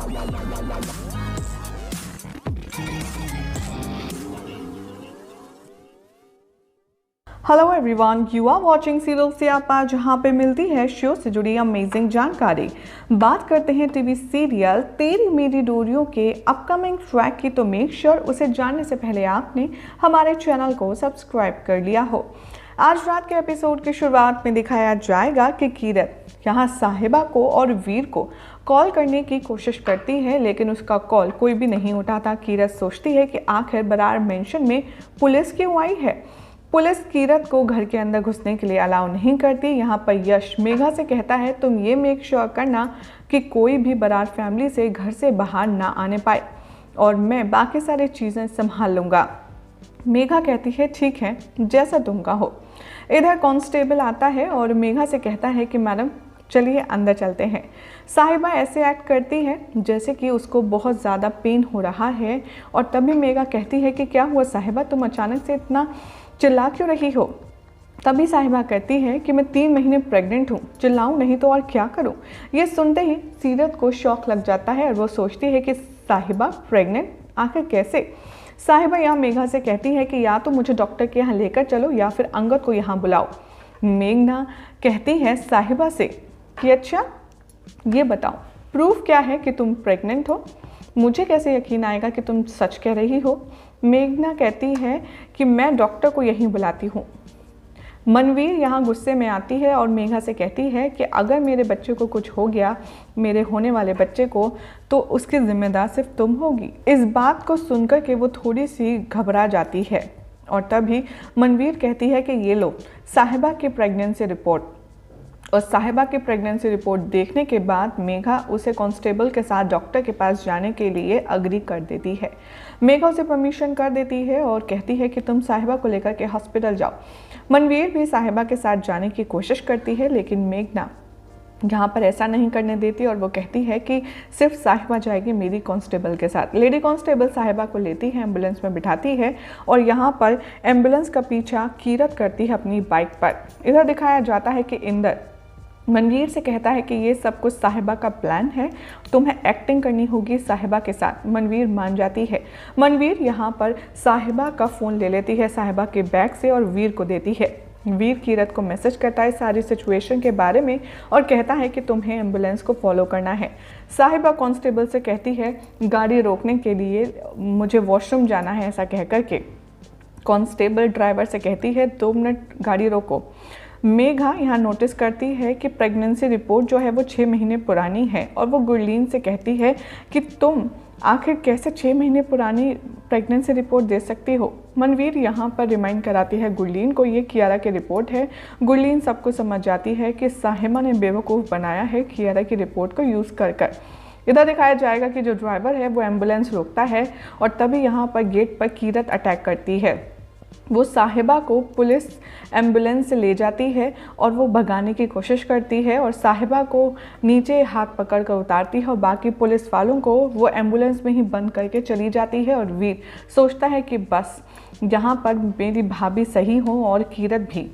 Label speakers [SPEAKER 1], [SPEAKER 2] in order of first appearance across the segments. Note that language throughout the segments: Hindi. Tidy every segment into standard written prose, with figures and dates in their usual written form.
[SPEAKER 1] Hello everyone, you are watching serial Siyapaa, जहां पे मिलती है शो से जुड़ी अमेजिंग जानकारी। बात करते हैं टीवी सीरियल तेरी मेरी डोरियों के अपकमिंग ट्रैक की, तो मेक श्योर उसे जानने से पहले आपने हमारे चैनल को सब्सक्राइब कर लिया हो। आज रात के एपिसोड की शुरुआत में दिखाया जाएगा कि कीरत यहाँ साहिबा को और वीर को कॉल करने की कोशिश करती है, लेकिन उसका कॉल कोई भी नहीं उठाता। कीरत सोचती है कि आखिर बरार मेंशन में पुलिस क्यों आई है। पुलिस कीरत को घर के अंदर घुसने के लिए अलाउ नहीं करती। यहाँ पर यश मेघा से कहता है तुम ये मेक श्योर करना कि कोई भी बरार फैमिली से घर से बाहर ना आने पाए और मैं बाकी सारी चीज़ें संभाल लूँगा। मेघा कहती है ठीक है, जैसा तुम कहो। इधर कांस्टेबल आता है और मेघा से कहता है कि मैडम चलिए अंदर चलते हैं। साहिबा ऐसे एक्ट करती है जैसे कि उसको बहुत ज़्यादा पेन हो रहा है और तभी मेघा कहती है कि क्या हुआ साहिबा, तुम अचानक से इतना चिल्ला क्यों रही हो। तभी साहिबा कहती है कि मैं 3 महीने प्रेग्नेंट हूँ, चिल्लाऊँ नहीं तो और क्या करूँ। ये सुनते ही सीरत को शौक लग जाता है और वो सोचती है कि साहिबा प्रेग्नेंट, आखिर कैसे। साहिबा यहाँ मेघा से कहती है कि या तो मुझे डॉक्टर के यहाँ लेकर चलो या फिर अंगद को यहाँ बुलाओ। मेघना कहती है साहिबा से कि अच्छा ये बताओ प्रूफ क्या है कि तुम प्रेग्नेंट हो, मुझे कैसे यकीन आएगा कि तुम सच कह रही हो। मेघना कहती है कि मैं डॉक्टर को यहीं बुलाती हूँ। मनवीर यहाँ गुस्से में आती है और मेघा से कहती है कि अगर मेरे बच्चे को कुछ हो गया, मेरे होने वाले बच्चे को, तो उसकी जिम्मेदार सिर्फ तुम होगी। इस बात को सुनकर के वो थोड़ी सी घबरा जाती है और तभी मनवीर कहती है कि ये लो साहिबा की प्रेगनेंसी रिपोर्ट। और साहिबा की प्रेगनेंसी रिपोर्ट देखने के बाद मेघा उसे कांस्टेबल के साथ डॉक्टर के पास जाने के लिए अग्री कर देती है। मेघा उसे परमिशन कर देती है और कहती है कि तुम साहिबा को लेकर के हॉस्पिटल जाओ। मनवीर भी साहिबा के साथ जाने की कोशिश करती है, लेकिन मेघना यहाँ पर ऐसा नहीं करने देती और वो कहती है कि सिर्फ साहिबा जाएगी मेरी कांस्टेबल के साथ। लेडी कांस्टेबल साहिबा को लेती है, एम्बुलेंस में बिठाती है और यहाँ पर एम्बुलेंस का पीछा कीरत करती है अपनी बाइक पर। इधर दिखाया जाता है कि इंदर मनवीर से कहता है कि ये सब कुछ साहिबा का प्लान है, तुम्हें एक्टिंग करनी होगी साहिबा के साथ। मनवीर मान जाती है। मनवीर यहाँ पर साहिबा का फ़ोन ले लेती है साहिबा के बैग से और वीर को देती है। वीर कीरत को मैसेज करता है सारी सिचुएशन के बारे में और कहता है कि तुम्हें एम्बुलेंस को फॉलो करना है। साहिबा कांस्टेबल से कहती है गाड़ी रोकने के लिए मुझे वॉशरूम जाना है, ऐसा कह कर के कांस्टेबल ड्राइवर से कहती है 2 मिनट गाड़ी रोको। मेघा यहाँ नोटिस करती है कि प्रेगनेंसी रिपोर्ट जो है वो 6 महीने पुरानी है और वो गुरलीन से कहती है कि तुम आखिर कैसे 6 महीने पुरानी प्रेगनेंसी रिपोर्ट दे सकती हो। मनवीर यहाँ पर रिमाइंड कराती है गुरलीन को ये कियारा की रिपोर्ट है। गुरलीन सबको समझ जाती है कि साहिबा ने बेवकूफ़ बनाया है कियारा की रिपोर्ट को यूज़ कर कर। इधर दिखाया जाएगा कि जो ड्राइवर है वो एम्बुलेंस रोकता है और तभी यहाँ पर गेट पर कीरत अटैक करती है। वो साहिबा को पुलिस एम्बुलेंस से ले जाती है और वो भगाने की कोशिश करती है और साहिबा को नीचे हाथ पकड़ कर उतारती है और बाकी पुलिस वालों को वो एम्बुलेंस में ही बंद करके चली जाती है। और वीर सोचता है कि बस यहाँ पर मेरी भाभी सही हो और कीरत भी।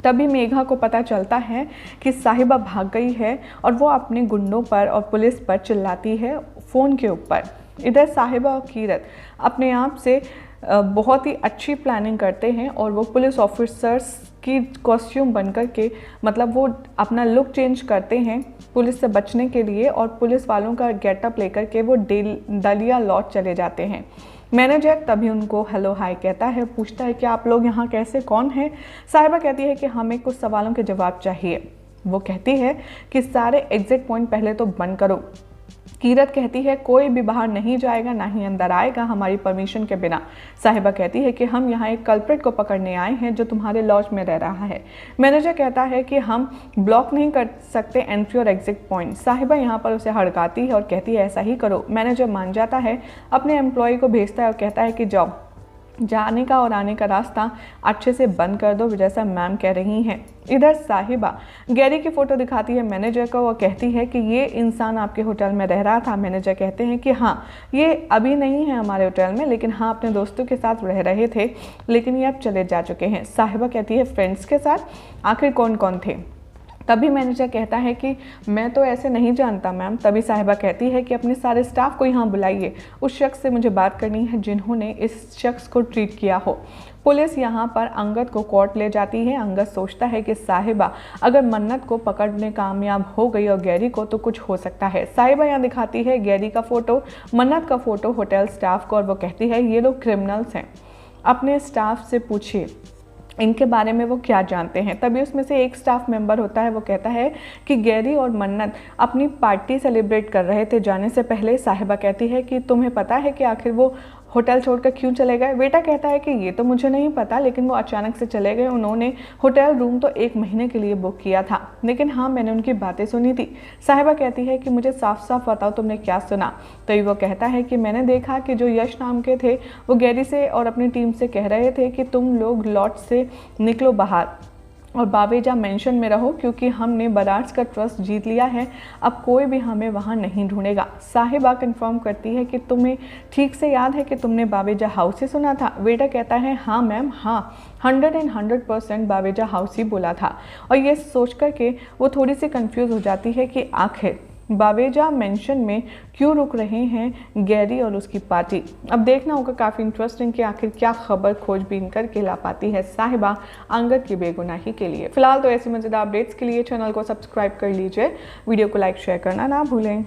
[SPEAKER 1] तभी मेघा को पता चलता है कि साहिबा भाग गई है और वो अपने गुंडों पर और पुलिस पर चिल्लाती है फ़ोन के ऊपर। इधर साहिबा और कीरत अपने आप से बहुत ही अच्छी प्लानिंग करते हैं और वो पुलिस ऑफिसर्स की कॉस्ट्यूम बनकर के, मतलब वो अपना लुक चेंज करते हैं पुलिस से बचने के लिए और पुलिस वालों का गेटअप लेकर के वो दलिया लॉज चले जाते हैं। मैनेजर तभी उनको हेलो हाय कहता है, पूछता है कि आप लोग यहाँ कैसे, कौन है। साहिबा कहती है कि हमें कुछ सवालों के जवाब चाहिए। वो कहती है कि सारे एग्जिट पॉइंट पहले तो बंद करो। कीरत कहती है कोई भी बाहर नहीं जाएगा ना ही अंदर आएगा हमारी परमिशन के बिना। साहिबा कहती है कि हम यहाँ एक कल्प्रिट को पकड़ने आए हैं जो तुम्हारे लॉज में रह रहा है। मैनेजर कहता है कि हम ब्लॉक नहीं कर सकते एंट्री और एग्जिट पॉइंट। साहिबा यहाँ पर उसे हड़काती है और कहती है ऐसा ही करो। मैनेजर मान जाता है, अपने एम्प्लॉय को भेजता है और कहता है कि जाओ जाने का और आने का रास्ता अच्छे से बंद कर दो, जैसा मैम कह रही हैं। इधर साहिबा गैरी की फ़ोटो दिखाती है मैनेजर को और कहती है कि ये इंसान आपके होटल में रह रहा था। मैनेजर कहते हैं कि हाँ, ये अभी नहीं है हमारे होटल में, लेकिन हाँ अपने दोस्तों के साथ रह रहे थे, लेकिन ये अब चले जा चुके हैं। साहिबा कहती है फ्रेंड्स के साथ, आखिर कौन कौन थे। तभी मैनेजर कहता है कि मैं तो ऐसे नहीं जानता मैम। तभी साहिबा कहती है कि अपने सारे स्टाफ को यहाँ बुलाइए, उस शख्स से मुझे बात करनी है जिन्होंने इस शख्स को ट्रीट किया हो। पुलिस यहाँ पर अंगद को कोर्ट ले जाती है। अंगद सोचता है कि साहिबा अगर मन्नत को पकड़ने कामयाब हो गई और गैरी को तो कुछ हो सकता है। साहिबा यहाँ दिखाती है गैरी का फोटो, मन्नत का फोटो होटल स्टाफ को, और वो कहती है ये लोग क्रिमिनल्स हैं, अपने स्टाफ से पूछिए इनके बारे में वो क्या जानते हैं। तभी उसमें से एक स्टाफ मेंबर होता है, वो कहता है कि गैरी और मन्नत अपनी पार्टी सेलिब्रेट कर रहे थे जाने से पहले। साहिबा कहती है कि तुम्हें पता है कि आखिर वो होटल छोड़कर क्यों चले गए। बेटा कहता है कि ये तो मुझे नहीं पता, लेकिन वो अचानक से चले गए। उन्होंने होटल रूम तो 1 महीने के लिए बुक किया था, लेकिन हाँ मैंने उनकी बातें सुनी थी। साहिबा कहती है कि मुझे साफ साफ बताओ तुमने क्या सुना। तो वो कहता है कि मैंने देखा कि जो यश नाम के थे वो गैरी से और अपनी टीम से कह रहे थे कि तुम लोग लॉट से निकलो बाहर और बावेजा मेंशन में रहो, क्योंकि हमने बरार्स का ट्रस्ट जीत लिया है, अब कोई भी हमें वहाँ नहीं ढूंढेगा। साहिबा कंफर्म करती है कि तुम्हें ठीक से याद है कि तुमने बावेजा हाउस से सुना था। बेटा कहता है हाँ मैम, हाँ 100% बावेजा हाउस ही बोला था। और ये सोच कर के वो थोड़ी सी कंफ्यूज हो जाती है कि आखिर बावेजा मेंशन में क्यों रुक रहे हैं गैरी और उसकी पार्टी। अब देखना होगा काफ़ी इंटरेस्टिंग कि आखिर क्या खबर खोजबीन करके ला पाती है साहिबा अंगद की बेगुनाही के लिए। फिलहाल तो ऐसी मजेदार अपडेट्स के लिए चैनल को सब्सक्राइब कर लीजिए, वीडियो को लाइक शेयर करना ना भूलें।